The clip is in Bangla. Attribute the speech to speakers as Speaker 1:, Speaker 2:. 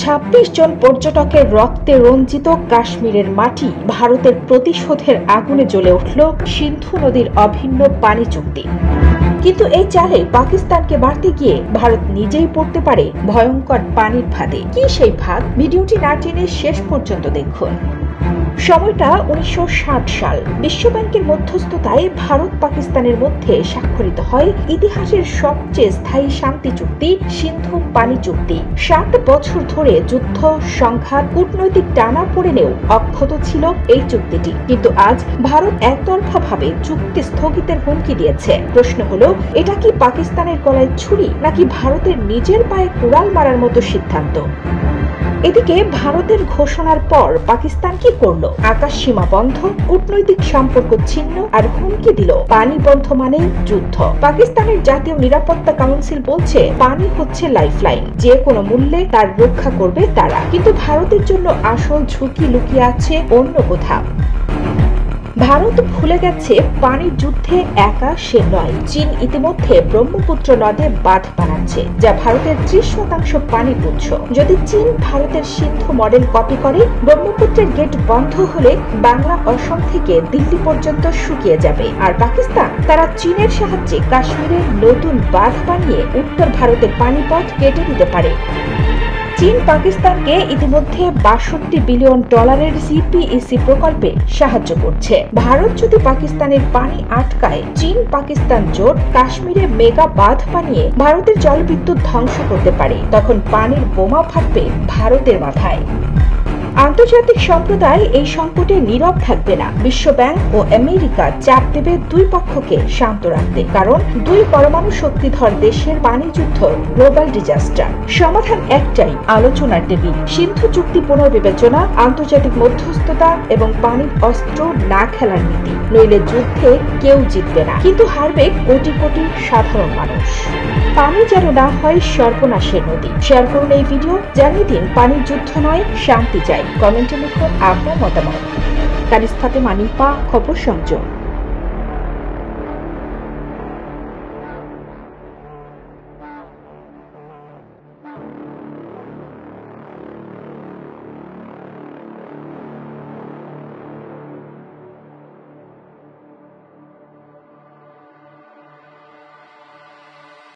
Speaker 1: ২৬ জন পর্যটকের রক্তে রঞ্জিত কাশ্মীরের মাটি ভারতের প্রতিশোধের আগুনে জ্বলে উঠল সিন্ধু নদীর অভিন্ন পানি চুক্তি। কিন্তু এই চালে পাকিস্তানকে বাড়তে গিয়ে ভারত নিজেই পড়তে পারে ভয়ঙ্কর পানির ফাঁদে। কি সেই ফাঁদ? ভিডিওটি না টেনে শেষ পর্যন্ত দেখুন। সময়টা ১৯৬০ সাল। বিশ্বব্যাংকের মধ্যস্থতায় ভারত পাকিস্তানের মধ্যে স্বাক্ষরিত হয় ইতিহাসের সবচেয়ে স্থায়ী শান্তি চুক্তি সিন্ধু পানি চুক্তি। ৬০ বছর ধরে যুদ্ধ, সংঘাত, কূটনৈতিক টানাপোড়েনেও অক্ষত ছিল এই চুক্তিটি। কিন্তু আজ ভারত একতরফাভাবে চুক্তি স্থগিতের হুমকি দিয়েছে। প্রশ্ন হলো, এটা কি পাকিস্তানের গলায় ছুরি, নাকি ভারতের নিজের পায়ে কুড়াল মারার মতো সিদ্ধান্ত? এদিকে ভারতের ঘোষণার পর পাকিস্তান কি করলো? আকাশ সীমা বন্ধ, কূটনৈতিক সম্পর্ক ছিন্ন আর হুমকি দিল পানি বন্ধ মানে যুদ্ধ। পাকিস্তানের জাতীয় নিরাপত্তা কাউন্সিল বলছে পানি হচ্ছে লাইফলাইন, যে কোনো মূল্যে তার রক্ষা করবে তারা। কিন্তু ভারতের জন্য আসল ঝুঁকি লুকিয়ে আছে অন্য কোথাও। ভারত ভুলে গেছে পানির যুদ্ধে একা সে নয়। চীন ইতিমধ্যে ব্রহ্মপুত্র নদে বাঁধ বানাচ্ছে, যা ভারতের ৩০% পানির উৎস। যদি চীন ভারতের সিন্ধু মডেল কপি করে, ব্রহ্মপুত্রের গেট বন্ধ হলে বাংলা অসম থেকে দিল্লি পর্যন্ত শুকিয়ে যাবে। আর পাকিস্তান, তারা চীনের সাহায্যে কাশ্মীরে নতুন বাঁধ বানিয়ে উত্তর ভারতের পানিপথ কেটে দিতে পারে। চীন পাকিস্তানকে ইতিমধ্যে $৬২ বিলিয়ন সিপিইসি প্রকল্পে সাহায্য করছে। ভারত যদি পাকিস্তানের পানি আটকায়, চীন পাকিস্তান জোট কাশ্মীরে মেগা বাঁধ বানিয়ে ভারতের জলবিদ্যুৎ ধ্বংস করতে পারে। তখন পানির বোমা ফাটবে ভারতের মাথায়। আন্তর্জাতিক সম্প্রদায় এই সংকটে নীরব থাকবে না। বিশ্বব্যাংক ও আমেরিকা চাপ দেবে দুই পক্ষকে শান্ত রাখতে, কারণ দুই পরমাণু শক্তিধর দেশের পানি যুদ্ধ গ্লোবাল ডিজাস্টার। সমাধান একটাই, আলোচনার টেবিল, সিন্ধু চুক্তি পুনর্বিবেচনা, আন্তর্জাতিক মধ্যস্থতা এবং পানির অস্ত্র না খেলার নীতি। নইলে যুদ্ধে কেউ জিতবে না, কিন্তু হারবে কোটি কোটি সাধারণ মানুষ। পানি যেন না হয় সর্বনাশের নদী। শেয়ার করুন এই ভিডিও, জানিয়ে দিন পানির যুদ্ধ নয়, শান্তি চাই। কমেন্টে লিখুন আপনার মতামত। কারিস্তাতে মানিপা, খবর সংযোগ।